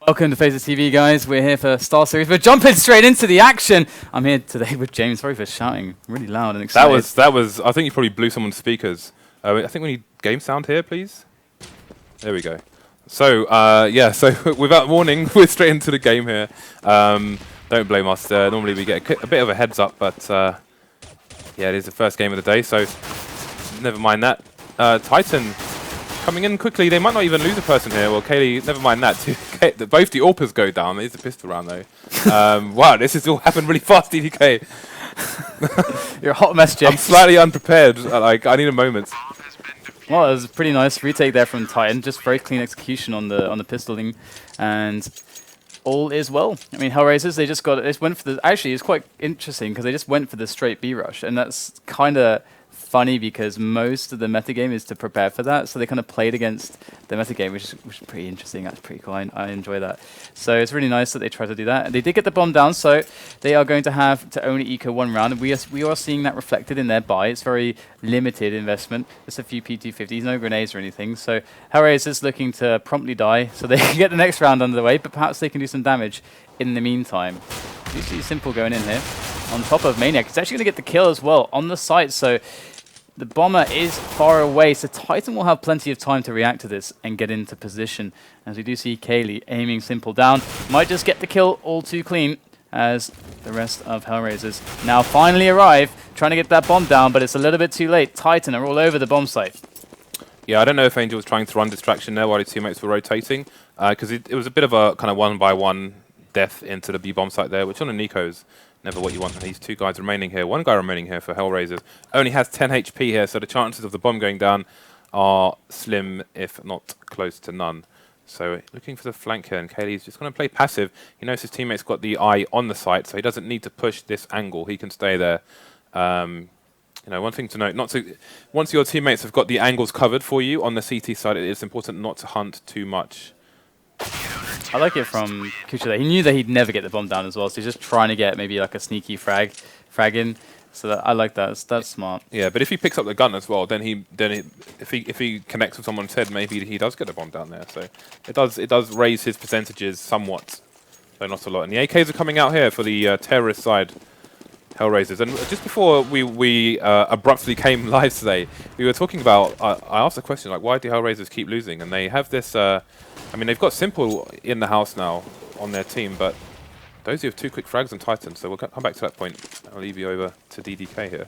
Welcome to Faces TV, guys. We're here for Star Series. We're jumping straight into the action. I'm here today with James. Sorry for shouting really loud and excited. That was. I think you probably blew someone's speakers. I think we need game sound here, please. There we go. So yeah. So without warning, we're straight into the game here. Don't blame us. Normally we get a bit of a heads up, but yeah, it is the first game of the day. So never mind that. Titan coming in quickly. They might not even lose a person here. Well, KQLY, never mind that. Both the AWPers go down. There's a pistol round though. Wow, this has all happened really fast, DDK. You're a hot mess, James. I'm slightly unprepared. Like, I need a moment. Well, it was a pretty nice retake there from Titan. Just very clean execution on the pistoling, and all is well. I mean, HellRaisers, they just went for the. Actually, it's quite interesting because they just went for the straight B rush, and that's kind of funny because most of the metagame is to prepare for that, so they kind of played against the metagame, which is pretty interesting. That's pretty cool. I enjoy that. So it's really nice that they tried to do that. And they did get the bomb down, so they are going to have to only eco one round, and we are seeing that reflected in their buy. It's very limited investment. Just a few PT-50s, no grenades or anything. So HellRaisers looking to promptly die so they can get the next round underway, but perhaps they can do some damage in the meantime. You see Simple going in here on top of Maniac. It's actually going to get the kill as well on the site, so the bomber is far away, so Titan will have plenty of time to react to this and get into position. As we do see KQLY aiming Simple down. Might just get the kill all too clean as the rest of HellRaisers now finally arrive, trying to get that bomb down, but it's a little bit too late. Titan are all over the bomb site. Yeah, I don't know if Angel was trying to run distraction there while his teammates were rotating, because it was a bit of a kind of one-by-one death into the B-bomb site there, which on a Nico's never what you want. And these two guys remaining here. One guy remaining here for HellRaisers. Only has 10 HP here, so the chances of the bomb going down are slim, if not close to none. So looking for the flank here, and KQLY's just going to play passive. He knows his teammate's got the eye on the site, so he doesn't need to push this angle. He can stay there. You know, one thing to note, once your teammates have got the angles covered for you on the CT side, it is important not to hunt too much. I like it from kucher. He knew that he'd never get the bomb down as well, so he's just trying to get maybe like a sneaky frag in. So I like that. That's smart. Yeah, but if he picks up the gun as well, then if he connects with someone's head, maybe he does get the bomb down there. So it does raise his percentages somewhat, though not a lot. And the AKs are coming out here for the terrorist side, HellRaisers. And just before we abruptly came live today, we were talking about. I asked a question like, why do HellRaisers keep losing? And they have this. I mean, they've got Simple in the house now on their team, but Dosia have 2 quick frags on Titan, so we'll come back to that point. I'll leave you over to DDK here.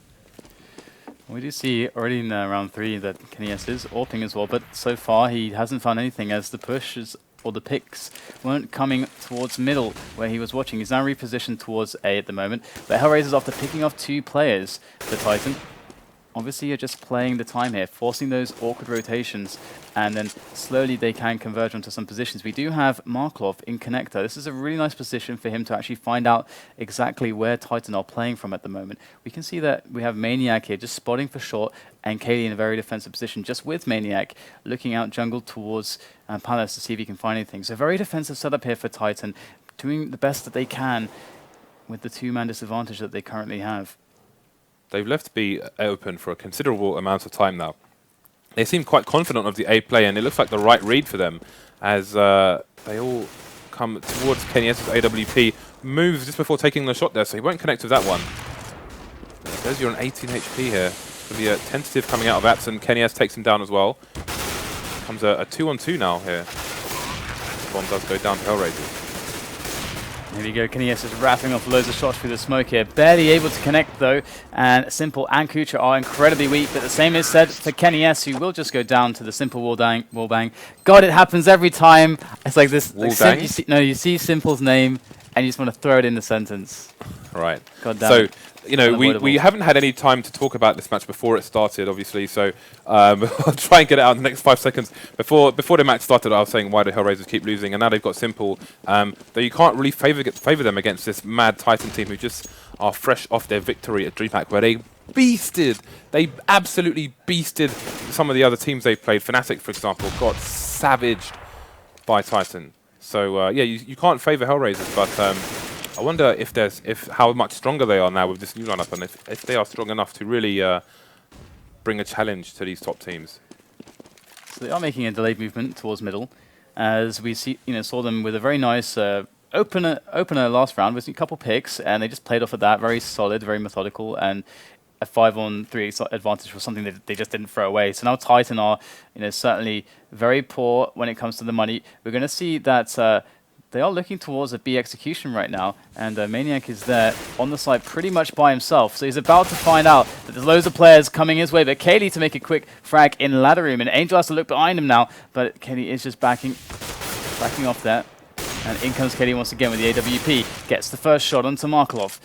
We do see already in round 3 that KQLY is AWPing as well, but so far he hasn't found anything as the pushes or the picks weren't coming towards middle where he was watching. He's now repositioned towards A at the moment, but HellRaisers, after picking off 2 players for Titan, obviously you're just playing the time here, forcing those awkward rotations, and then slowly they can converge onto some positions. We do have Markelov in connector. This is a really nice position for him to actually find out exactly where Titan are playing from at the moment. We can see that we have Maniac here just spotting for short, and KQLY in a very defensive position just with Maniac looking out jungle towards Palace to see if he can find anything. So very defensive setup here for Titan, doing the best that they can with the 2-man disadvantage that they currently have. They've left B open for a considerable amount of time now. They seem quite confident of the A play, and it looks like the right read for them as they all come towards KQLY's AWP. Moves just before taking the shot there, so he won't connect with that one. There's your 18 HP here. There'll be a tentative coming out of Apps, and KQLY takes him down as well. Comes a 2-on-2 now here. The bomb does go down to HellRaisers. Here we go, KQLY is wrapping off loads of shots through the smoke here. Barely able to connect though, and Simple and kucher are incredibly weak, but the same is said for KQLY, who will just go down to the Simple wall bang. God, it happens every time. It's like this. Like you see Simple's name, and you just want to throw it in the sentence. Right. God damn so, it. You know, we haven't had any time to talk about this match before it started, obviously, so I'll try and get it out in the next 5 seconds. Before the match started, I was saying why do HellRaisers keep losing, and now they've got Simple. Though you can't really favor them against this mad Titan team who just are fresh off their victory at DreamHack, where they absolutely beasted some of the other teams they've played. Fnatic, for example, got savaged by Titan. So, yeah, you can't favor HellRaisers, but I wonder if how much stronger they are now with this new lineup, and if they are strong enough to really bring a challenge to these top teams. So they are making a delayed movement towards middle. as we saw them with a very nice opener last round with a couple picks, and they just played off of that, very solid, very methodical, and a 5-on-3 advantage was something that they just didn't throw away. So now Titan are certainly very poor when it comes to the money. We're going to see that they are looking towards a B execution right now, and Maniac is there on the side pretty much by himself. So he's about to find out that there's loads of players coming his way, but KQLY to make a quick frag in ladder room, and Angel has to look behind him now, but KQLY is just backing off there. And in comes KQLY once again with the AWP, gets the first shot onto Markelov.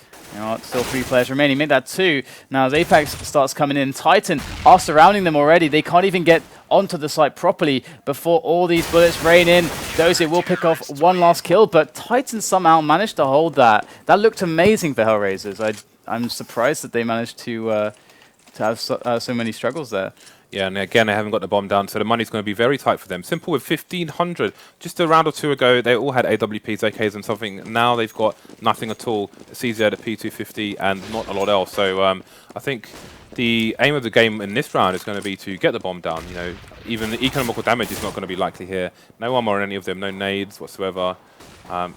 Still 3 players remaining, made that 2. Now as Apex starts coming in, Titan are surrounding them already. They can't even get onto the site properly before all these bullets rain in. Dosia will pick off one last kill, but Titan somehow managed to hold that. That looked amazing for HellRaisers. I'm surprised that they managed to have so many struggles there. Yeah, and again, they haven't got the bomb down, so the money's going to be very tight for them. Simple with 1,500. Just a round or 2 ago, they all had AWPs, AKs, and something. Now they've got nothing at all. CZ, a P250, and not a lot else. So I think the aim of the game in this round is going to be to get the bomb down. Even the economical damage is not going to be likely here. No armor on any of them, no nades whatsoever.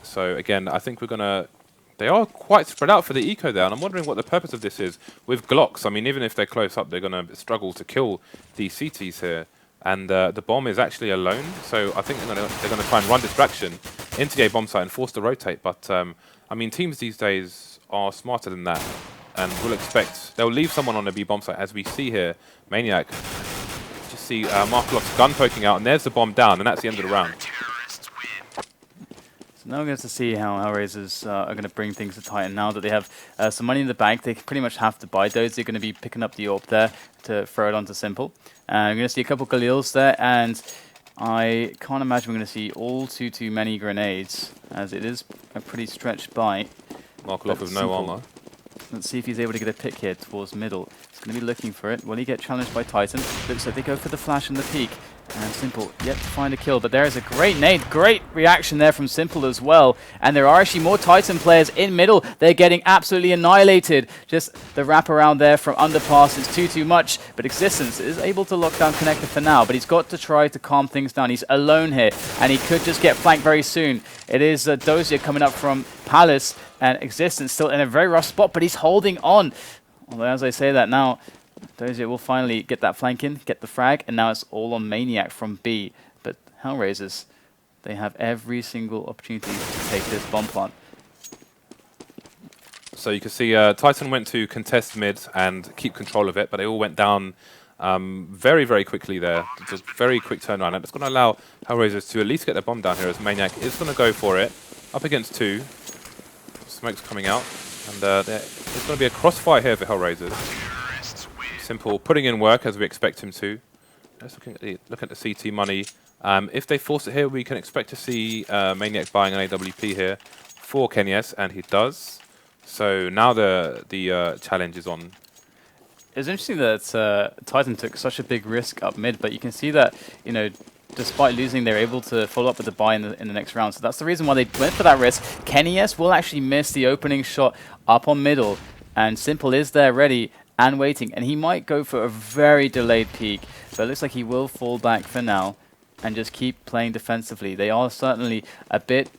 So again, I think we're going to... They are quite spread out for the eco there, and I'm wondering what the purpose of this is. With Glocks, I mean, even if they're close up, they're going to struggle to kill the CTs here. And the bomb is actually alone, so I think they're going to try and run distraction into the A bomb site and force to rotate. But I mean, teams these days are smarter than that, and will expect they'll leave someone on the B bomb site, as we see here. Maniac, just see Markelov's gun poking out, and there's the bomb down, and that's the end of the round. Now we're going to see how HellRaisers are going to bring things to Titan. Now that they have some money in the bank, they pretty much have to buy those. They're going to be picking up the AWP there to throw it onto Simple. We're going to see a couple Galils there, and I can't imagine we're going to see all too many grenades, as it is a pretty stretched buy. Markelov with no armor. Let's see if he's able to get a pick here towards middle. He's going to be looking for it. Will he get challenged by Titan? Looks like they go for the flash and the peek. And Simple yet to find a kill, but there is a great nade, great reaction there from Simple as well. And there are actually more Titan players in middle. They're getting absolutely annihilated. Just the wraparound there from Underpass is too much, but Existence is able to lock down Connector for now, but he's got to try to calm things down. He's alone here, and he could just get flanked very soon. It is Dosia coming up from Palace, and Existence still in a very rough spot, but he's holding on. Although as I say that now, Dosia will finally get that flank in, get the frag, and now it's all on Maniac from B. But HellRaisers, they have every single opportunity to take this bomb plant. So you can see Titan went to contest mid and keep control of it, but they all went down very quickly there. Just very quick turnaround, and it's going to allow HellRaisers to at least get their bomb down here, as Maniac is going to go for it. Up against 2. Smoke's coming out, and there's going to be a crossfire here for HellRaisers. Simple putting in work as we expect him to. Let's look at the CT money. If they force it here, we can expect to see Maniac buying an AWP here for KQLY, and he does. So now the challenge is on. It's interesting that Titan took such a big risk up mid, but you can see that despite losing, they're able to follow up with the buy in the next round. So that's the reason why they went for that risk. KQLY will actually miss the opening shot up on middle, and Simple is there ready and waiting, and he might go for a very delayed peek, but it looks like he will fall back for now and just keep playing defensively. They are certainly a bit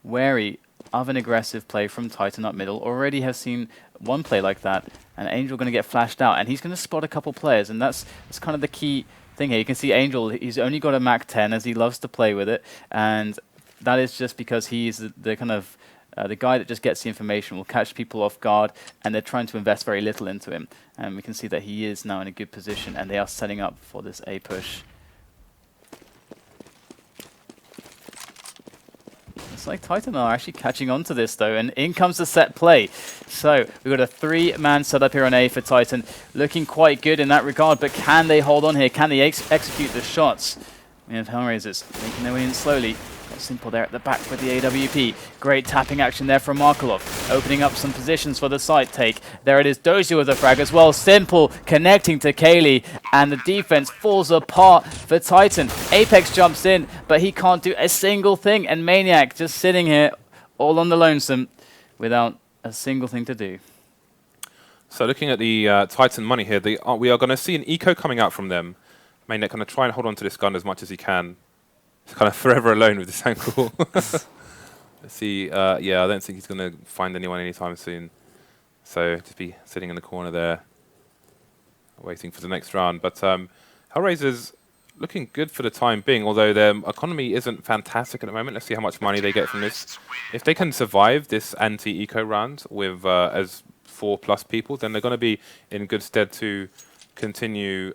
wary of an aggressive play from Titan up middle. Already have seen one play like that, and Angel going to get flashed out, and he's going to spot a couple players, and that's kind of the key thing here. You can see Angel, he's only got a Mach 10 as he loves to play with it, and that is just because he's the kind of the guy that just gets the information, will catch people off guard, and they're trying to invest very little into him. And we can see that he is now in a good position, and they are setting up for this A push. It's like Titan are actually catching on to this, though, and in comes the set play. So we've got a 3-man setup here on A for Titan, looking quite good in that regard, but can they hold on here? Can they execute the shots? We have HellRaisers making their way in slowly. Got Simple there at the back with the AWP. Great tapping action there from Markelov, opening up some positions for the side take. There it is, Dosia with a frag as well. Simple connecting to KQLY, and the defense falls apart for Titan. Apex jumps in, but he can't do a single thing, and Maniac just sitting here all on the lonesome without a single thing to do. So looking at the Titan money here, we are going to see an eco coming out from them. Maniac going to try and hold on to this gun as much as he can. kind of forever alone with this ankle. Let's see. Yeah, I don't think he's going to find anyone anytime soon. So just be sitting in the corner there, waiting for the next round. But HellRaisers looking good for the time being, although their economy isn't fantastic at the moment. Let's see how much money they get from this. If they can survive this anti-eco round with as 4+ people, then they're going to be in good stead to continue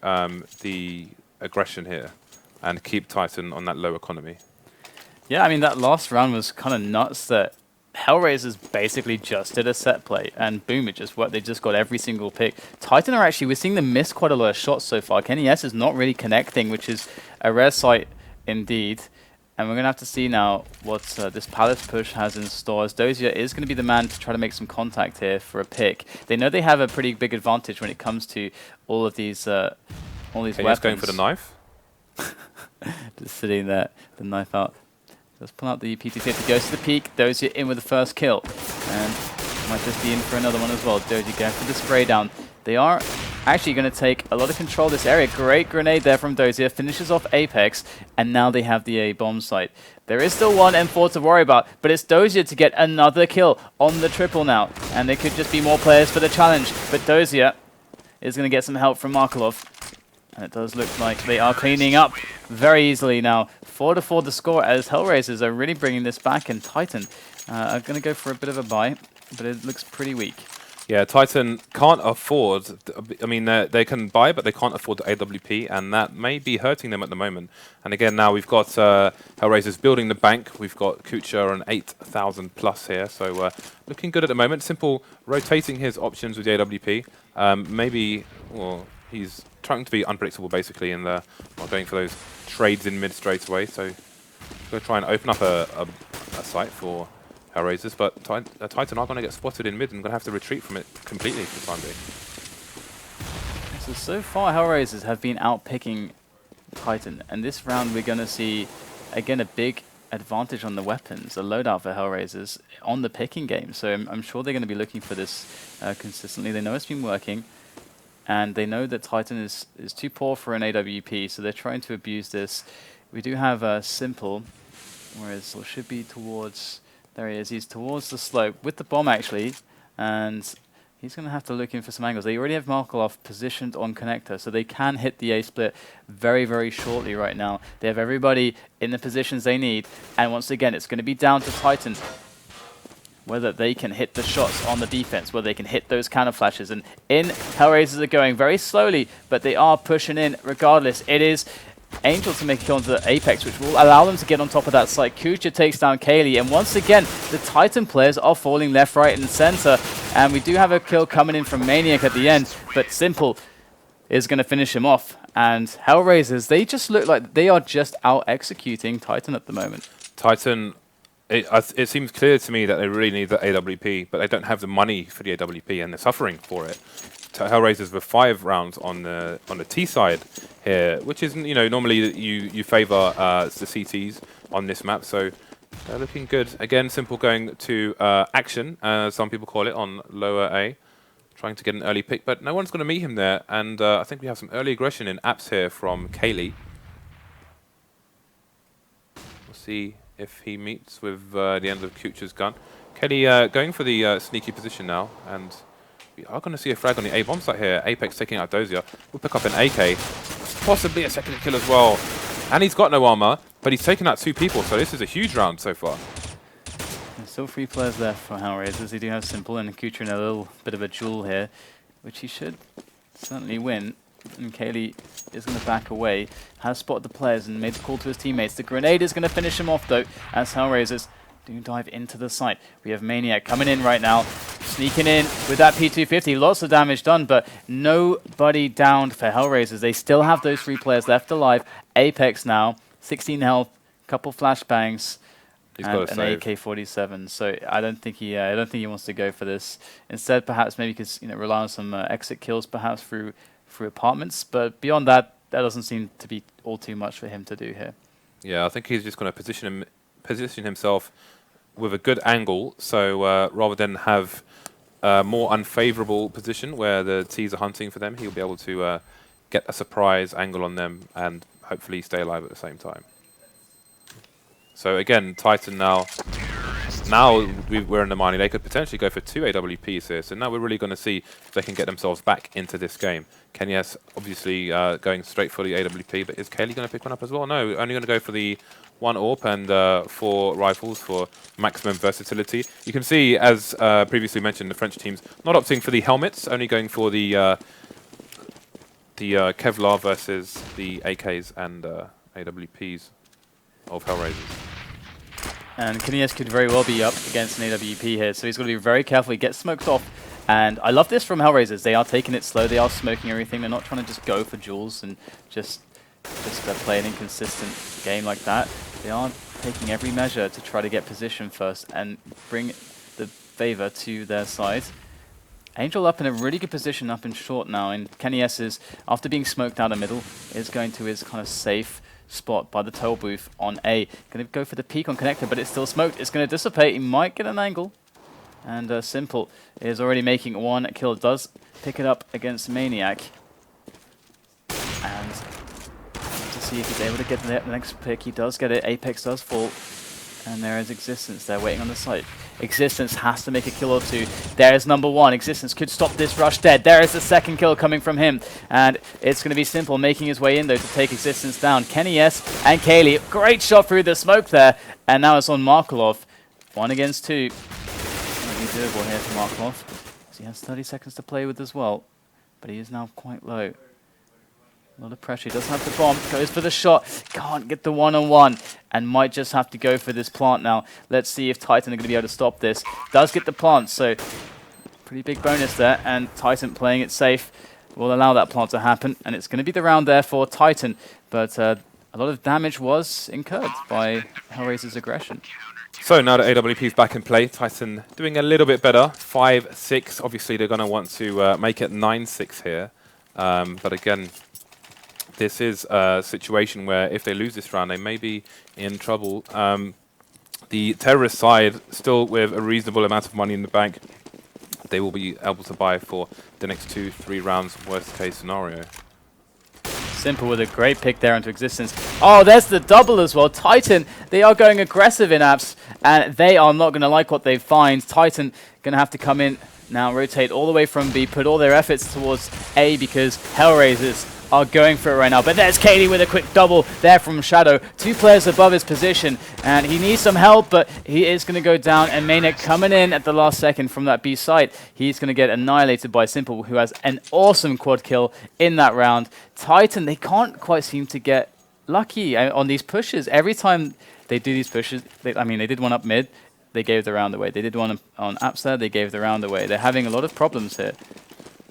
the aggression here and keep Titan on that low economy. Yeah, I mean, that last round was kind of nuts that HellRaisers basically just did a set play, and boom, it just worked. They just got every single pick. Titan are actually, we're seeing them miss quite a lot of shots so far. Kenny S is not really connecting, which is a rare sight indeed. And we're going to have to see now what this Palace push has in store, as Dosia is going to be the man to try to make some contact here for a pick. They know they have a pretty big advantage when it comes to all of these weapons. Just going for the knife. Just sitting there, the knife out. Let's pull out the PT50, goes to the peak, Dosia in with the first kill. And might just be in for another one as well. Dosia going for the spray down. They are actually going to take a lot of control of this area. Great grenade there from Dosia, finishes off Apex, and now they have the A bomb site. There is still one M4 to worry about, but it's Dosia to get another kill on the triple now. And there could just be more players for the challenge, but Dosia is going to get some help from Markelov. And it does look like they are cleaning up very easily now. 4-4 the score, as HellRaisers are really bringing this back, and Titan are going to go for a bit of a buy, but it looks pretty weak. Yeah, Titan can't afford, I mean, they can buy, but they can't afford the AWP, and that may be hurting them at the moment. And again, now we've got HellRaisers building the bank. We've got Kucher on 8,000 plus here, so looking good at the moment. Simple rotating his options with the AWP. Maybe, well, he's trying to be unpredictable, basically, and not going for those trades in mid straight away. So going to try and open up a site for HellRaisers, but Titan are going to get spotted in mid and going to have to retreat from it completely for the time being. So far, HellRaisers have been outpicking Titan, and this round we're going to see, again, a big advantage on the weapons, a loadout for HellRaisers on the picking game. So I'm sure they're going to be looking for this consistently. They know it's been working, and they know that Titan is too poor for an AWP, so they're trying to abuse this. We do have Simple, whereas it should be towards... There he is. He's towards the slope with the bomb, actually, and he's going to have to look in for some angles. They already have Markelov positioned on connector, so they can hit the A-split very, very shortly right now. They have everybody in the positions they need, and once again, it's going to be down to Titan whether they can hit the shots on the defense, whether they can hit those counter flashes. And in, HellRaisers are going very slowly, but they are pushing in regardless. It is Angel to make a kill onto the Apex, which will allow them to get on top of that site. Kucher takes down KQLY, and once again, the Titan players are falling left, right, and center. And we do have a kill coming in from Maniac at the end, but Simple is going to finish him off. And HellRaisers, they just look like they are just out-executing Titan at the moment. Titan, it seems clear to me that they really need the AWP, but they don't have the money for the AWP, and they're suffering for it. HellRaisers with 5 rounds on the T side here, which isn't, you know, normally you favour the CTs on this map, so they're looking good. Again, Simple going to action, as some people call it, on lower A, trying to get an early pick, but no one's going to meet him there, and I think we have some early aggression in apps here from KQLY. We'll see if he meets with the end of Kucher's gun. KQLY going for the sneaky position now, and we are going to see a frag on the A bomb site here. Apex taking out Dosia. We'll pick up an AK, possibly a second kill as well. And he's got no armor, but he's taken out 2 people, so this is a huge round so far. There's still 3 players left for HellRaisers. They do have Simple and Kucher in a little bit of a duel here, which he should certainly win. And KQLY is going to back away. Has spotted the players and made the call to his teammates. The grenade is going to finish him off, though, as HellRaisers do dive into the site. We have Maniac coming in right now, sneaking in with that P250. Lots of damage done, but nobody downed for HellRaisers. They still have those 3 players left alive. Apex now, 16 health, couple flashbangs, and an AK-47. So I don't think he wants to go for this. Instead, perhaps maybe he could rely on some exit kills, perhaps through apartments. But beyond that, that doesn't seem to be all too much for him to do here. Yeah, I think he's just going to position himself with a good angle, so rather than have a more unfavorable position where the T's are hunting for them, he'll be able to get a surprise angle on them and hopefully stay alive at the same time. So again, Titan now we're in the money. They could potentially go for 2 AWPs here. So now we're really going to see if they can get themselves back into this game. KNS obviously going straight for the AWP, but is KQLY going to pick one up as well? No, only going to go for the 1 AWP and 4 rifles for maximum versatility. You can see, as previously mentioned, the French teams not opting for the helmets, only going for the Kevlar versus the AKs and AWPs of HellRaisers. And KNS could very well be up against an AWP here, so he's got to be very careful. He gets smoked off. And I love this from HellRaisers. They are taking it slow. They are smoking everything. They're not trying to just go for jewels and just play an inconsistent game like that. They are taking every measure to try to get position first and bring the favor to their side. Angel up in a really good position up in short now. And KNS is, after being smoked out of middle, is going to his kind of safe spot by the toll booth on A. Going to go for the peek on connector, but it's still smoked. It's going to dissipate. He might get an angle. And Simple is already making 1 kill. Does pick it up against Maniac. And to see if he's able to get the next pick. He does get it. Apex does fall. And there is Existence there waiting on the site. Existence has to make a kill or 2. There is number 1. Existence could stop this rush dead. There is the second kill coming from him. And it's going to be Simple making his way in, though, to take Existence down. KNS and KQLY. Great shot through the smoke there. And now it's on Markelov. 1 against 2. Doable here for Markelov. He has 30 seconds to play with as well. But he is now quite low. A lot of pressure. He does have the bomb. Goes for the shot. Can't get the one-on-one. And might just have to go for this plant now. Let's see if Titan are going to be able to stop this. Does get the plant, so pretty big bonus there. And Titan playing it safe will allow that plant to happen. And it's going to be the round there for Titan. But a lot of damage was incurred by HellRaisers' aggression. So now that AWP is back in play, Titan doing a little bit better. 5-6. Obviously, they're going to want to make it 9-6 here. But again, this is a situation where if they lose this round, they may be in trouble. The terrorist side, still with a reasonable amount of money in the bank, they will be able to buy for the next 2-3 rounds, worst case scenario. Simple with a great pick there into Existence. Oh, there's the double as well. Titan, they are going aggressive in apps, and they are not going to like what they find. Titan going to have to come in now, rotate all the way from B, put all their efforts towards A because HellRaisers are going for it right now. But there's KQLY with a quick double there from Shadow. 2 players above his position, and he needs some help, but he is going to go down. And Maniac coming in at the last second from that B site. He's going to get annihilated by Simple, who has an awesome quad kill in that round. Titan, they can't quite seem to get lucky on these pushes. Every time they do these pushes, they did one up mid, they gave the round away. They did one on apps there, they gave the round away. They're having a lot of problems here.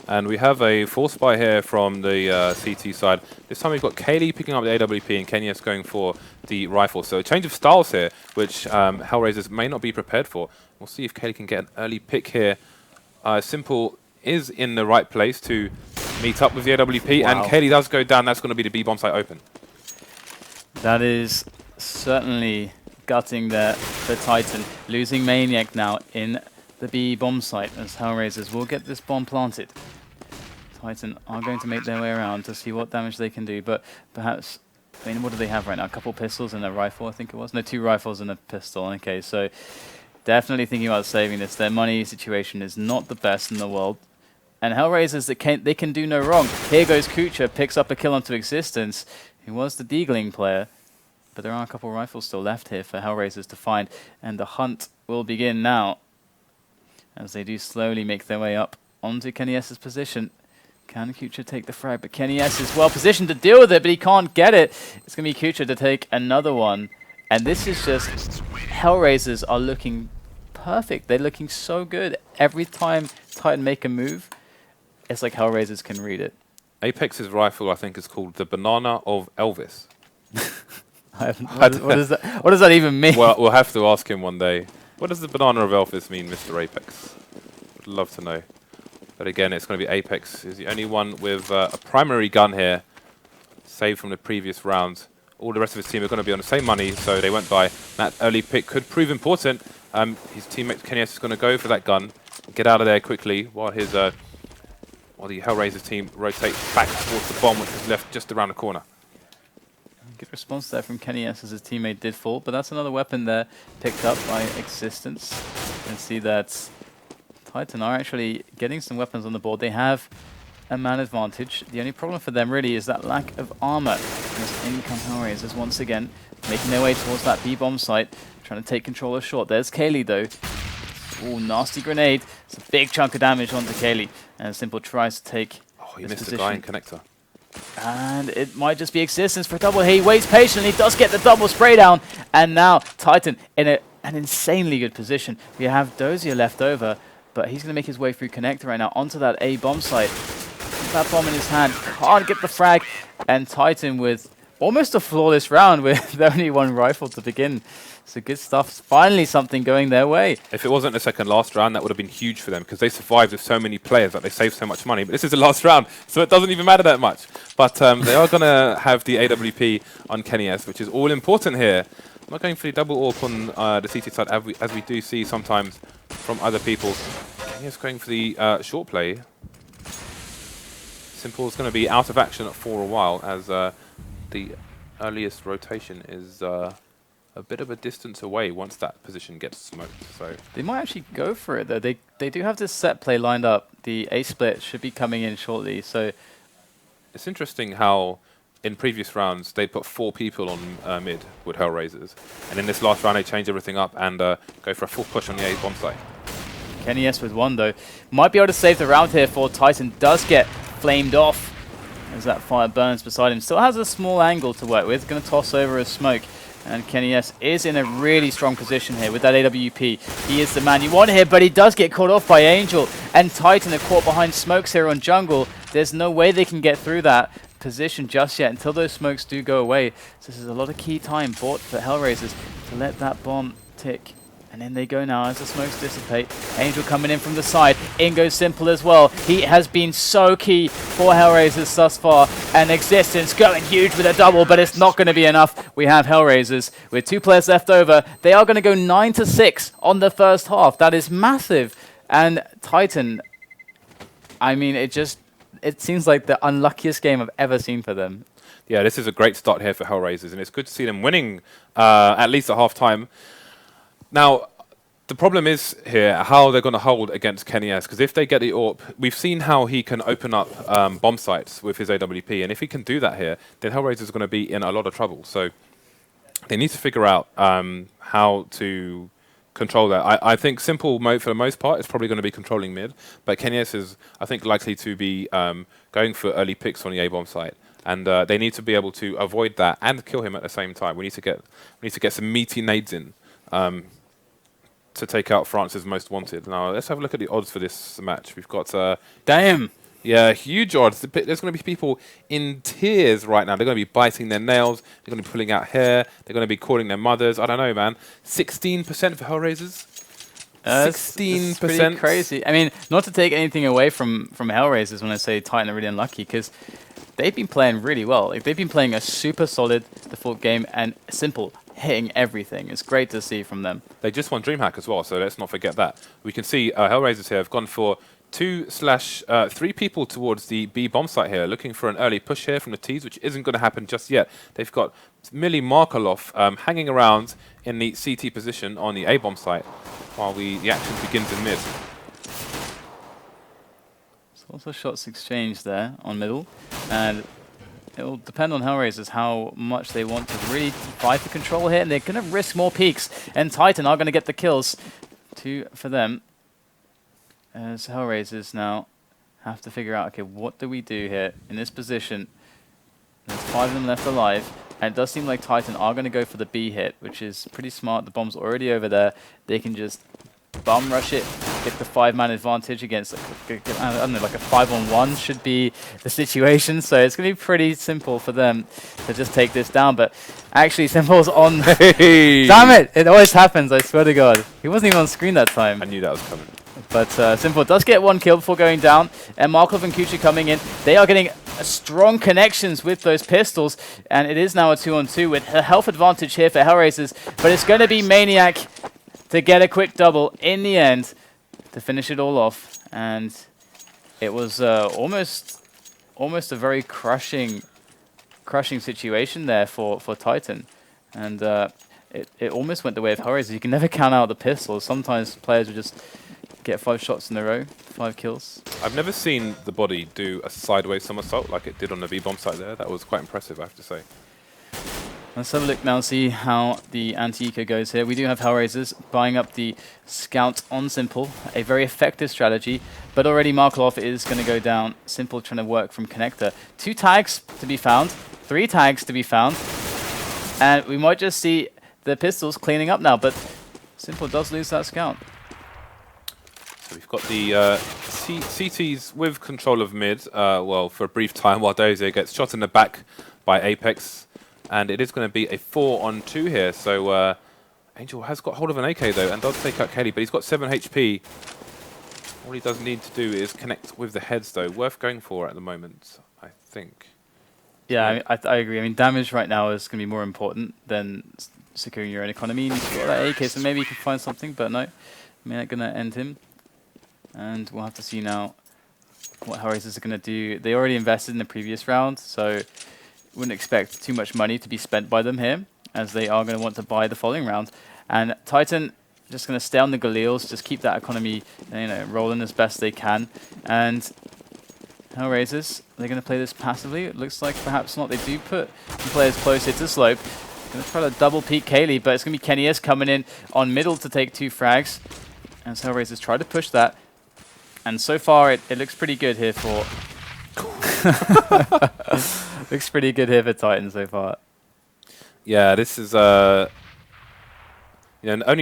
And we have a force buy here from the CT side. This time we've got KQLY picking up the AWP and KNS going for the rifle. So a change of styles here, which HellRaisers may not be prepared for. We'll see if KQLY can get an early pick here. Simple is in the right place to meet up with the AWP, and KQLY does go down. That's going to be the B-bomb site open. That is certainly gutting there for Titan. Losing Maniac now in the B bomb site as HellRaisers will get this bomb planted. Titan are going to make their way around to see what damage they can do, but perhaps, I mean, what do they have right now? A couple pistols and a rifle, I think it was? No, 2 rifles and a pistol. Okay, so definitely thinking about saving this. Their money situation is not the best in the world. And HellRaisers, they can do no wrong. Here goes Kucher, picks up a kill onto Existence. He was the deagling player, but there are a couple rifles still left here for HellRaisers to find, and the hunt will begin now as they do slowly make their way up onto KNS's position. Can Kucher take the frag? But KNS is well positioned to deal with it, but he can't get it. It's going to be Kucher to take another one. And this is just, HellRaisers are looking perfect. They're looking so good. Every time Titan make a move, it's like HellRaisers can read it. Apex's rifle, I think, is called the Banana of Elvis. What does that even mean? Well, we'll have to ask him one day. What does the Banana of Elvis mean, Mr. Apex? Would love to know. But again, it's going to be Apex. He's the only one with a primary gun here, saved from the previous round. All the rest of his team are going to be on the same money, so they went by. That early pick could prove important. His teammate KNS is going to go for that gun, get out of there quickly, while his while the HellRaisers team rotates back towards the bomb, which is left just around the corner. good response there from KQLY as his teammate did fall, but that's another weapon there picked up by Existence. You can see that Titan are actually getting some weapons on the board. They have a man advantage. The only problem for them really is that lack of armor. As in come HellRaisers once again, making their way towards that B-bomb site, trying to take control of short. There's KQLY though. Ooh, nasty grenade. It's a big chunk of damage onto KQLY. And Simple tries to take he missed the guy in connector. And it might just be Existence for a double. He waits patiently, does get the double spray down. And now Titan in an insanely good position. We have Dosia left over, but he's going to make his way through connector right now onto that A bomb site. That bomb in his hand, can't get the frag. And Titan with almost a flawless round with only one rifle to begin. So good stuff. Finally something going their way. If it wasn't the second last round, that would have been huge for them because they survived with so many players that they saved so much money. But this is the last round, so it doesn't even matter that much. But they are going to have the AWP on KQLY, which is all important here. I'm not going for the double AWP on the CT side, as we do see sometimes from other people. KQLY going for the short play. Simple is going to be out of action for a while as the earliest rotation is a bit of a distance away once that position gets smoked. So they might actually go for it though. They do have this set play lined up. The A split should be coming in shortly. So it's interesting how in previous rounds they put 4 people on mid with HellRaisers, and in this last round they change everything up and go for a full push on the A bomb site. KQLY with one though might be able to save the round here for Titan. Does get flamed off as that fire burns beside him. Still has a small angle to work with. Going to toss over a smoke. And KQLY is in a really strong position here with that AWP. He is the man you want here, but he does get caught off by Angel. And Titan are caught behind smokes here on jungle. There's no way they can get through that position just yet until those smokes do go away. So this is a lot of key time bought for HellRaisers to let that bomb tick. And in they go now as the smokes dissipate. Angel coming in from the side. In goes Simple as well. He has been so key for HellRaisers thus far. And Existence going huge with a double, but it's not going to be enough. We have HellRaisers with 2 players left over. They are going to go 9-6 on the first half. That is massive. And Titan, I mean, it seems like the unluckiest game I've ever seen for them. Yeah, this is a great start here for HellRaisers, and it's good to see them winning at least at half-time. Now, the problem is here how they're going to hold against KQLY, because if they get the AWP, we've seen how he can open up bomb sites with his AWP, and if he can do that here, then HellRaisers are going to be in a lot of trouble. So they need to figure out how to control that. I think Simple mode for the most part is probably going to be controlling mid, but KQLY is, I think, likely to be going for early picks on the A bomb site. And they need to be able to avoid that and kill him at the same time. We need to get some meaty nades in to take out France's most wanted. Now let's have a look at the odds for this match. We've got damn. Yeah, huge odds. There's going to be people in tears right now. They're going to be biting their nails. They're going to be pulling out hair. They're going to be calling their mothers. I don't know, man. 16% for HellRaisers. 16%. Pretty crazy. I mean, not to take anything away from HellRaisers when I say Titan are really unlucky, because they've been playing really well. Like, they've been playing a super solid default game and Simple hitting everything. It's great to see from them. They just won DreamHack as well, so let's not forget that. We can see HellRaisers here have gone for 2/3 people towards the B bomb site here, looking for an early push here from the T's, which isn't going to happen just yet. They've got Markelov hanging around in the CT position on the A bomb site while the action begins in mid. There's also shots exchanged there on middle, and it will depend on HellRaisers how much they want to really fight for control here, and they're going to risk more peaks, and Titan are going to get the kills for them. As HellRaisers now have to figure out, okay, what do we do here in this position? There's 5 of them left alive, and it does seem like Titan are going to go for the B hit, which is pretty smart. The bomb's already over there. They can just bum rush it, get the 5-man advantage against, I don't know, like a 5-on-1 should be the situation. So it's going to be pretty simple for them to just take this down. But actually, Simple's on. Hey. Damn it! It always happens, I swear to God. He wasn't even on screen that time. I knew that was coming. But Simple does get 1 kill before going down. And Markelov and Kucher coming in. They are getting strong connections with those pistols. And it is now a 2-on-2 with a health advantage here for HellRaisers. But it's going to be Maniac to get a quick double in the end to finish it all off. And it was almost a very crushing crushing situation there for Titan. And it almost went the way of HellRaisers. You can never count out the pistols. Sometimes players will just get 5 shots in a row, 5 kills. I've never seen the body do a sideways somersault like it did on the B-bomb site there. That was quite impressive, I have to say. Let's have a look now and see how the anti-eco goes here. We do have HellRaisers buying up the scout on Simple, a very effective strategy, but already Markelov is going to go down. Simple trying to work from connector. 2 tags to be found, 3 tags to be found, and we might just see the pistols cleaning up now, but Simple does lose that scout. So we've got the CTs with control of mid, well, for a brief time while Dosia gets shot in the back by Apex. And it is going to be a 4-on-2 here. So Angel has got hold of an AK though and does take out KQLY, but he's got 7 HP. All he does need to do is connect with the heads though. Worth going for at the moment, I think. Yeah, I agree. I mean, damage right now is going to be more important than securing your own economy. You've got that AK, so maybe you can find something, but no. I mean, they're going to end him. And we'll have to see now what HellRaisers are going to do. They already invested in the previous round, so wouldn't expect too much money to be spent by them here, as they are going to want to buy the following round. And Titan just going to stay on the Galils, just keep that economy, rolling as best they can. And HellRaisers, they're going to play this passively. It looks like perhaps not. They do put players closer to slope. Going to try to double peek KQLY, but it's going to be Quiquerez coming in on middle to take 2 frags. And so HellRaisers try to push that. And so far, it looks pretty good here for... Looks pretty good here for Titan so far. Yeah, this is... only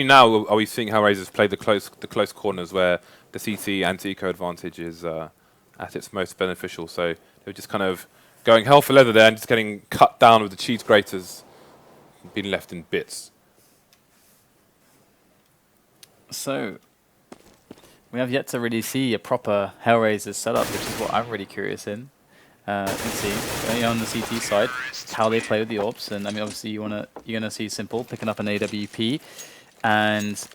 now are we seeing HellRaisers play the close corners where the CT anti-eco advantage is at its most beneficial. So they're just kind of going hell for leather there and just getting cut down with the cheese graters, being left in bits. So we have yet to really see a proper HellRaisers setup, which is what I'm really curious in. Let's see on the CT side how they play with the AWPs, and I mean obviously you're gonna see Simple picking up an AWP, and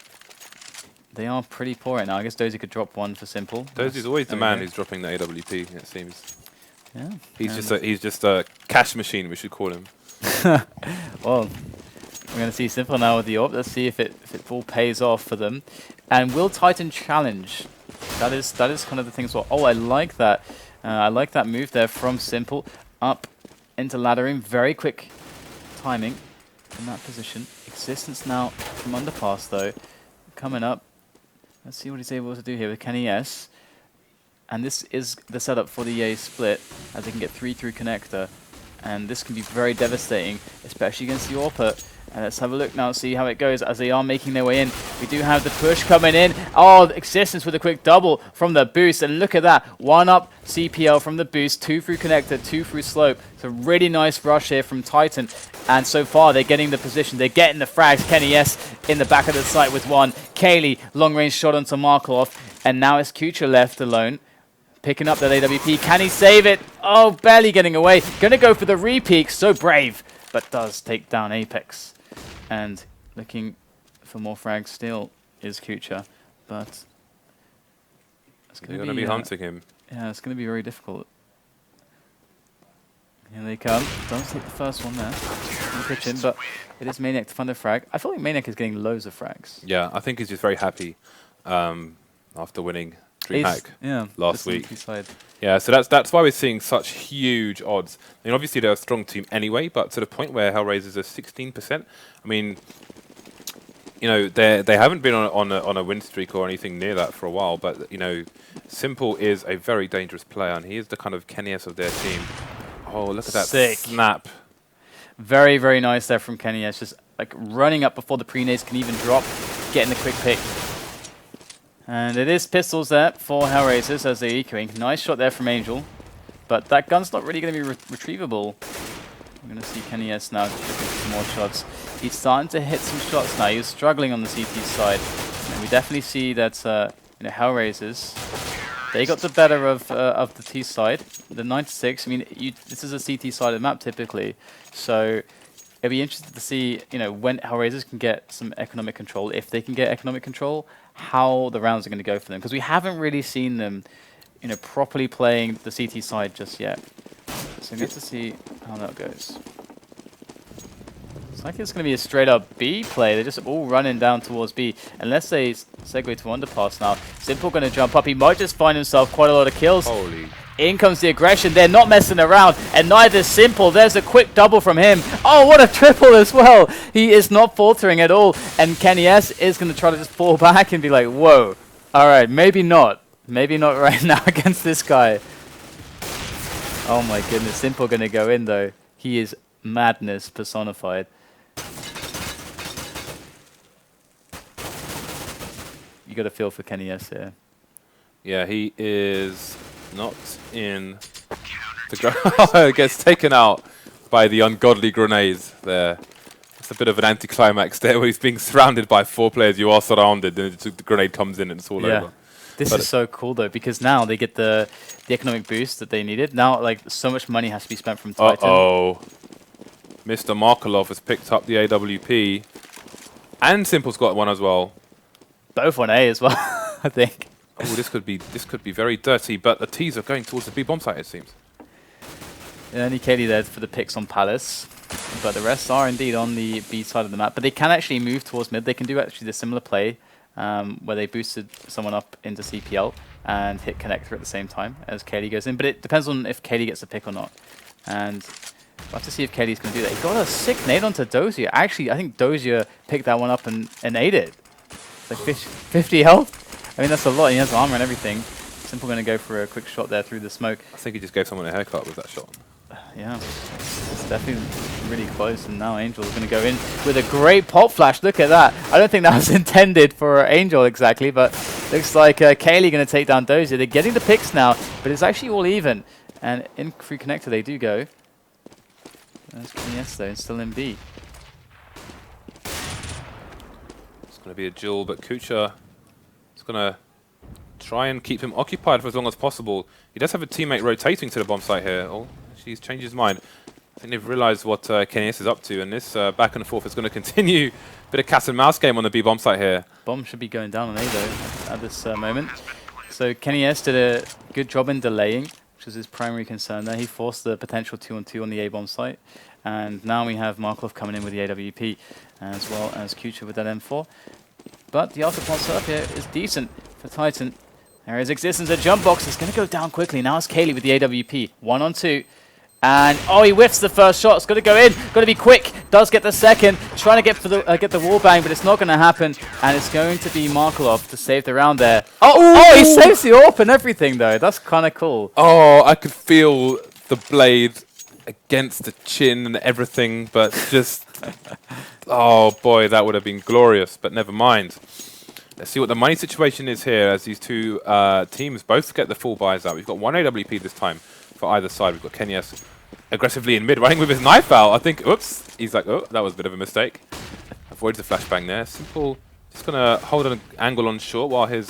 they are pretty poor right now. I guess Dosia could drop one for Simple. Dosia's always the man who's dropping the AWP, it seems. Yeah, he's just a cash machine, we should call him. Well, we're gonna see Simple now with the AWP. Let's see if it all pays off for them. And will Titan challenge? That is kind of the thing as well. Oh, I like that. I like that move there from Simple up into laddering. Very quick timing in that position. Existence now from underpass though, coming up. Let's see what he's able to do here with Quiquerez. And this is the setup for the EA split, as they can get 3 through connector. And this can be very devastating, especially against the AWP. And let's have a look now, see how it goes as they are making their way in. We do have the push coming in. Oh, Existence with a quick double from the boost. And look at that. 1 up CPL from the boost, 2 through connector, 2 through slope. It's a really nice rush here from Titan. And so far, they're getting the position. They're getting the frags. Quiquerez in the back of the site with 1. KQLY, long range shot onto Markelov. And now it's kucher left alone. Picking up that AWP. Can he save it? Oh, barely getting away. Gonna go for the repeak. So brave, but does take down Apex. And looking for more frags still is kucher, but it's going to be hunting him. Yeah, it's going to be very difficult. Here they come. Don't take the first one there. In the kitchen, but it is Maniac to find a frag. I feel like Maniac is getting loads of frags. Yeah, I think he's just very happy after winning DreamHack last week. Yeah, so that's why we're seeing such huge odds. I mean, obviously they're a strong team anyway, but to the point where HellRaisers are 16%. I mean, they haven't been on a win streak or anything near that for a while, but Simple is a very dangerous player, and he is the kind of Quiquerez of their team. Oh, look at that snap! Very, very nice there from Quiquerez, just like running up before the pre-nades can even drop, getting the quick pick. And it is pistols there for HellRaisers as they're ecoing. Nice shot there from Angel, but that gun's not really going to be retrievable. We're going to see Quiquerez now looking for some more shots. He's starting to hit some shots now. He was struggling on the CT side. And we definitely see that HellRaisers, they got the better of the T side. The 96. I mean, this is a CT sided map typically, so it'll be interesting to see when HellRaisers can get some economic control, if they can get economic control, how the rounds are going to go for them, because we haven't really seen them properly playing the CT side just yet. So we get to see how that goes. It's like it's going to be a straight up B play. They're just all running down towards B. Unless they segue to underpass now. Simple going to jump up. He might just find himself quite a lot of kills. Holy. In comes the aggression. They're not messing around. And neither is Simple. There's a quick double from him. Oh, what a triple as well. He is not faltering at all. And Kenny S is going to try to just fall back and be like, whoa. All right, maybe not. Maybe not right now against this guy. Oh my goodness. Simple going to go in though. He is madness personified. You got a feel for Kenny S here. Yeah, he is not in the gets taken out by the ungodly grenades there. It's a bit of an anticlimax there where he's being surrounded by 4 players. You are surrounded, then the grenade comes in and it's all over. This is so cool though, because now they get the economic boost that they needed. Now, like, so much money has to be spent from Titan. Uh-oh. Mr. Markelov has picked up the AWP. And Simple's got one as well. Both on A as well, I think. Oh, this could be very dirty, but the T's are going towards the B bomb site, it seems. And only KQLY there for the picks on Palace, but the rest are indeed on the B side of the map. But they can actually move towards mid. They can do actually the similar play where they boosted someone up into CPL and hit connector at the same time as KQLY goes in. But it depends on if KQLY gets a pick or not. And we'll have to see if KQLY's going to do that. He got a sick nade onto Dosia. Actually, I think Dosia picked that one up and ate it. It's like 50 health. I mean, that's a lot. He has armor and everything. Simple going to go for a quick shot there through the smoke. I think he just gave someone a haircut with that shot. Yeah, it's definitely really close. And now Angel is going to go in with a great pop flash. Look at that. I don't think that was intended for Angel exactly, but looks like KQLY going to take down Dosia. They're getting the picks now, but it's actually all even. And in free connector they do go. There's Yes though, still in B. It's going to be a duel, but Kucher is going to try and keep him occupied for as long as possible. He does have a teammate rotating to the bomb site here. Oh, he's changed his mind. I think they've realized what Kenny S is up to, and this back and forth is going to continue. Bit of cat and mouse game on the B bomb site here. Bomb should be going down on A though at this moment. So Kenny S did a good job in delaying, which was his primary concern there. He forced the potential 2-on-2 on the A bomb site. And now we have Markelov coming in with the AWP, as well as Kucher with that M4. But the afterplant setup here is decent for Titan. There is existence. A jump box is going to go down quickly. Now it's KQLY with the AWP. 1-on-2. And, oh, he whiffs the first shot. It's got to go in. Got to be quick. Does get the second. Trying to get for the get the wall bang, but it's not going to happen. And it's going to be Markelov to save the round there. Oh, he saves the AWP and everything, though. That's kind of cool. Oh, I could feel the blade against the chin and everything, but just... oh, boy, that would have been glorious, but never mind. Let's see what the money situation is here as these two teams both get the full buys out. We've got one AWP this time for either side. We've got Kenny S aggressively in mid, running with his knife out. I think, oops, he's like, oh, that was a bit of a mistake. Avoids the flashbang there. Simple, just going to hold an angle on short while his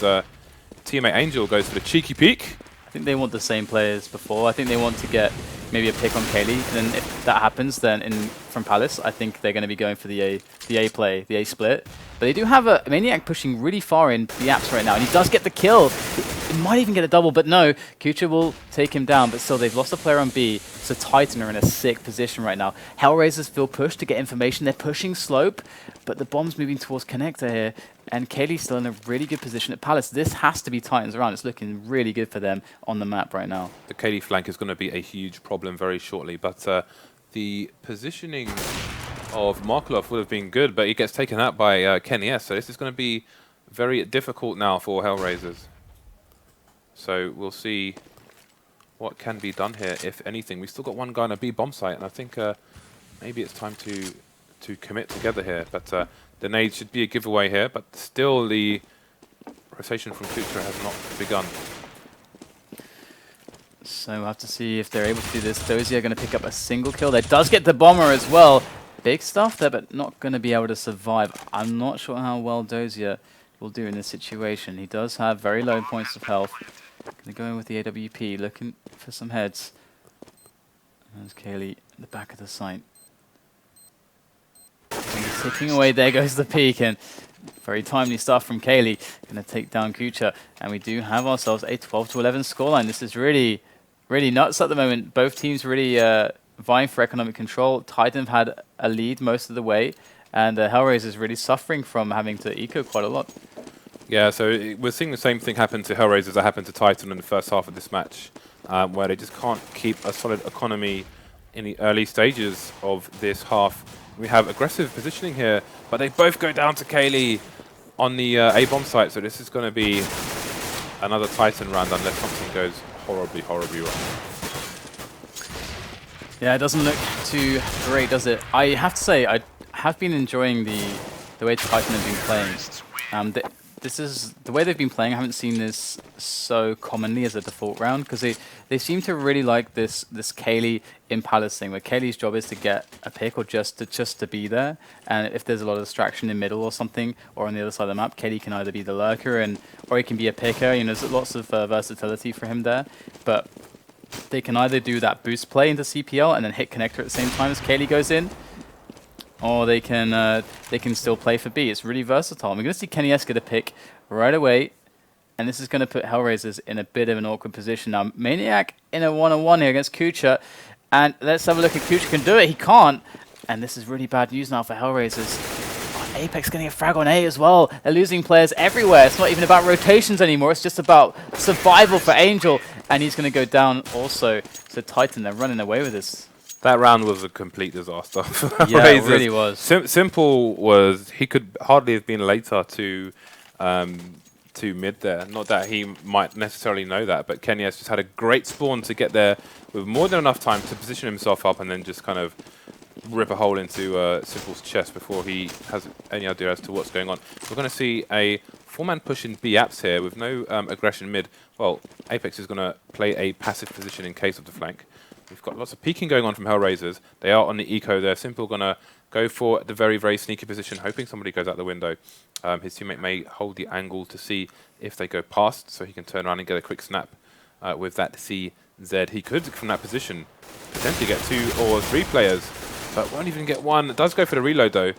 teammate Angel goes for the cheeky peek. I think they want the same players before. I think they want to get maybe a pick on KQLY. And if that happens, then from Palace, I think they're going to be going for the A play, the A split. But they do have a Maniac pushing really far in the apps right now, and he does get the kill. He might even get a double, but no, Kucher will take him down. But still, they've lost a player on B, so Titan are in a sick position right now. HellRaisers feel pushed to get information. They're pushing slope, but the bomb's moving towards connector here, and KQLY's still in a really good position at Palace. This has to be Titan's round. It's looking really good for them on the map right now. The KQLY flank is going to be a huge problem very shortly, but the positioning of Markelov would have been good, but he gets taken out by Kenny S. So this is going to be very difficult now for HellRaisers. So we'll see what can be done here, if anything. We've still got one guy on a B bomb site, and I think maybe it's time to commit together here. But the nade should be a giveaway here, but still the rotation from Kucher has not begun. So we'll have to see if they're able to do this. Dosia are going to pick up a single kill. They does get the bomber as well. Big stuff there, but not going to be able to survive. I'm not sure how well Dosia will do in this situation. He does have very low points of health. Going to go in with the AWP, looking for some heads. There's KQLY at the back of the site. And he's ticking away. There goes the peak, and very timely stuff from KQLY. Going to take down Kucher, and we do have ourselves a 12-11 scoreline. This is really really nuts at the moment. Both teams really vying for economic control. Titan have had a lead most of the way, and HellRaisers really suffering from having to eco quite a lot. Yeah, so we're seeing the same thing happen to HellRaisers that happened to Titan in the first half of this match, where they just can't keep a solid economy in the early stages of this half. We have aggressive positioning here, but they both go down to KQLY on the A-bomb site, so this is going to be another Titan round unless something goes horribly, horribly wrong. Yeah, it doesn't look too great, does it? I have to say, I have been enjoying the way Titan have been playing. This is the way they've been playing. I haven't seen this so commonly as a default round, because they seem to really like this KQLY in Palace thing, where KQLY's job is to get a pick or just to be there. And if there's a lot of distraction in middle or something, or on the other side of the map, KQLY can either be the lurker or he can be a picker. You know, there's lots of versatility for him there. But they can either do that boost play into CPL and then hit connector at the same time as KQLY goes in, or they can still play for B. It's really versatile. We're going to see KennyS get a pick right away, and this is going to put HellRaisers in a bit of an awkward position. Now, Maniac in a one-on-one here against kucher, and let's have a look if kucher can do it. He can't, and this is really bad news now for HellRaisers. Oh, Apex getting a frag on A as well. They're losing players everywhere. It's not even about rotations anymore. It's just about survival for Angel, and he's going to go down also. So Titan, they're running away with this. That round was a complete disaster. Yeah, it really was. Simple was he could hardly have been later to mid there. Not that he might necessarily know that, but KennyS just had a great spawn to get there with more than enough time to position himself up and then just kind of rip a hole into Simple's chest before he has any idea as to what's going on. We're going to see a 4-man push in B apps here with no aggression mid. Well, Apex is going to play a passive position in case of the flank. We've got lots of peeking going on from HellRaisers. They are on the eco there. Simple going to go for the very, very sneaky position, hoping somebody goes out the window. His teammate may hold the angle to see if they go past, so he can turn around and get a quick snap with that CZ. He could, from that position, potentially get 2 or 3 players, but won't even get one. It does go for the reload, though.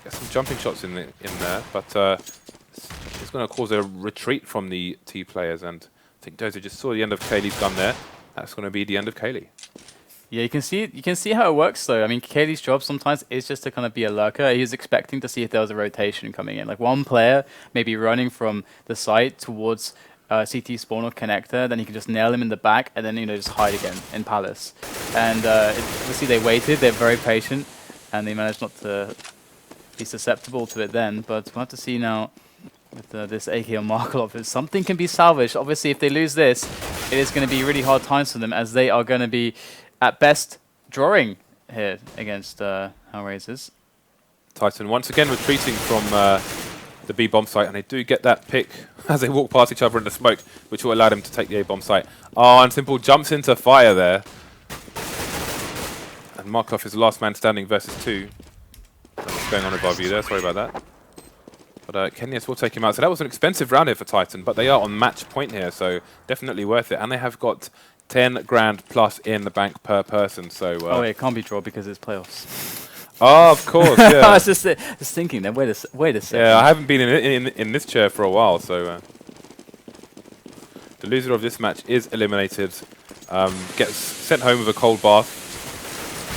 Get some jumping shots in there, but it's going to cause a retreat from the T players, and I think Dosia just saw the end of KQLY's gun there. That's going to be the end of KQLY. Yeah, you can see how it works though. I mean, KQLY's job sometimes is just to kind of be a lurker. He was expecting to see if there was a rotation coming in, like one player maybe running from the site towards CT spawn or connector, then he can just nail him in the back and then just hide again in Palace. And obviously they waited. They're very patient, and they managed not to be susceptible to it then. But we'll have to see now with this AK on Markelov, if something can be salvaged. Obviously, if they lose this, it is going to be really hard times for them, as they are going to be, at best, drawing here against HellRaisers. Titan once again retreating from the B bomb site, and they do get that pick as they walk past each other in the smoke, which will allow them to take the A bomb site. Oh, and Simple jumps into fire there. And Markelov is the last man standing versus 2. What's going on above you there? Sorry about that. But KennyS will take him out. So that was an expensive round here for Titan, but they are on match point here, so definitely worth it. And they have got 10 grand plus in the bank per person. So oh, it can't be draw because it's playoffs. Oh, of course, yeah. I was just thinking then, wait a second. Yeah, I haven't been in this chair for a while, so the loser of this match is eliminated, gets sent home with a cold bath.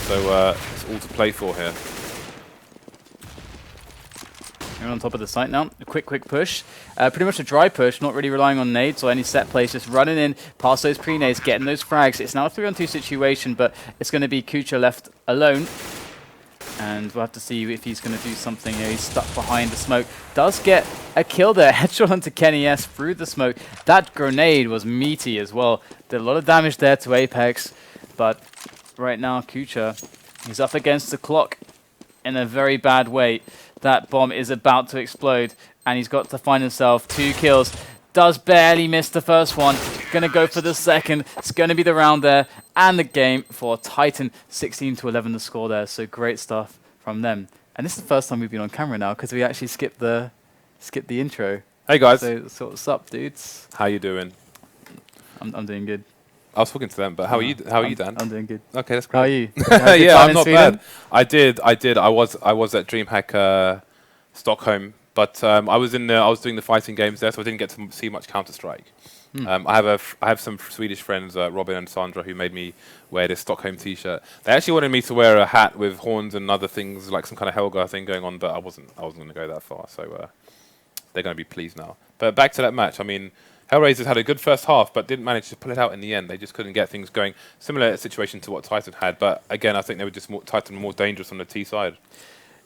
So it's all to play for here. We're on top of the site now. A quick push. Pretty much a dry push, not really relying on nades or any set plays, just running in, past those pre-nades, getting those frags. It's now a 3-on-2 situation, but it's going to be kucher left alone. And we'll have to see if he's going to do something here. He's stuck behind the smoke. Does get a kill there. Headshot onto KennyS through the smoke. That grenade was meaty as well. Did a lot of damage there to Apex. But right now, kucher, he's up against the clock in a very bad way. That bomb is about to explode, and he's got to find himself 2 kills. Does barely miss the first one. Going to go for the second. It's going to be the round there, and the game for Titan. 16-11 the score there, so great stuff from them. And this is the first time we've been on camera now, because we actually skipped the intro. Hey guys. So what's up, dudes? How you doing? I'm doing good. I was talking to them, but how are you, Dan? I'm doing good. Okay, that's great. How are you? Yeah, I'm not bad. I did. I was at DreamHack Stockholm But I was doing the fighting games there, so I didn't get to see much Counter Strike. I have some Swedish friends, Robin and Sandra, who made me wear this Stockholm T-shirt. They actually wanted me to wear a hat with horns and other things, like some kind of Helga thing going on, but I wasn't going to go that far. So they're going to be pleased now. But back to that match. I mean, HellRaisers had a good first half, but didn't manage to pull it out in the end. They just couldn't get things going. Similar situation to what Titan had, but again, I think they were just Titan more dangerous on the T side.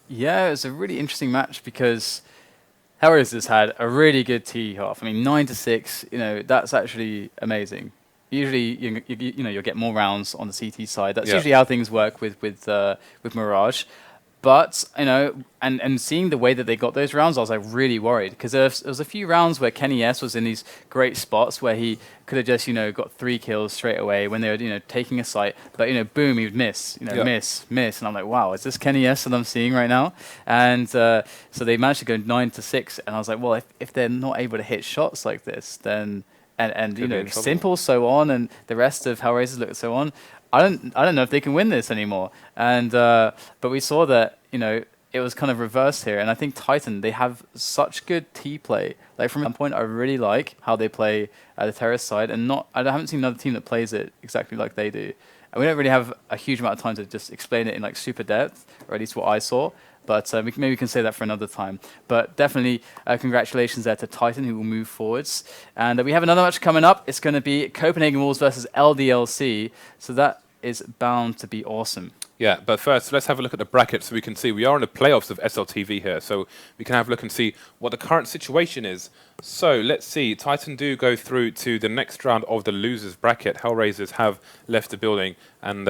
Yeah, it was a really interesting match because HellRaisers had a really good T half. I mean, 9-6. You know, that's actually amazing. Usually, you'll get more rounds on the CT side. That's usually how things work with Mirage. But and seeing the way that they got those rounds, I was like really worried because there was a few rounds where Kenny S was in these great spots where he could have just got 3 kills straight away when they were taking a site, but boom, he would miss, miss, and I'm like, wow, is this Kenny S that I'm seeing right now? And so they managed to go 9-6, and I was like, well, if they're not able to hit shots like this, then and Simple so on, and the rest of HellRaisers look so on. I don't know if they can win this anymore. And but we saw that it was kind of reversed here. And I think Titan, they have such good T play. Like from that point, I really like how they play the terrace side, and I haven't seen another team that plays it exactly like they do. And we don't really have a huge amount of time to just explain it in like super depth, or at least what I saw. But maybe we can say that for another time. But definitely congratulations there to Titan, who will move forwards. And we have another match coming up. It's going to be Copenhagen Wolves versus LDLC. So that is bound to be awesome. Yeah, but first, let's have a look at the bracket so we can see. We are in the playoffs of SLTV here, so we can have a look and see what the current situation is. So let's see. Titan do go through to the next round of the losers bracket. HellRaisers have left the building and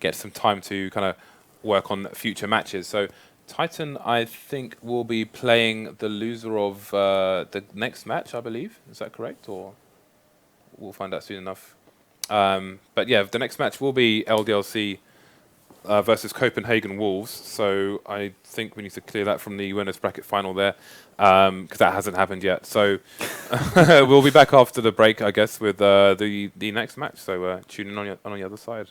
get some time to kind of work on future matches. So Titan, I think, will be playing the loser of the next match, I believe. Is that correct? Or we'll find out soon enough. But yeah, the next match will be LDLC versus Copenhagen Wolves. So I think we need to clear that from the winners bracket final there, because that hasn't happened yet. So we'll be back after the break, I guess, with the next match. So tune in on the other side.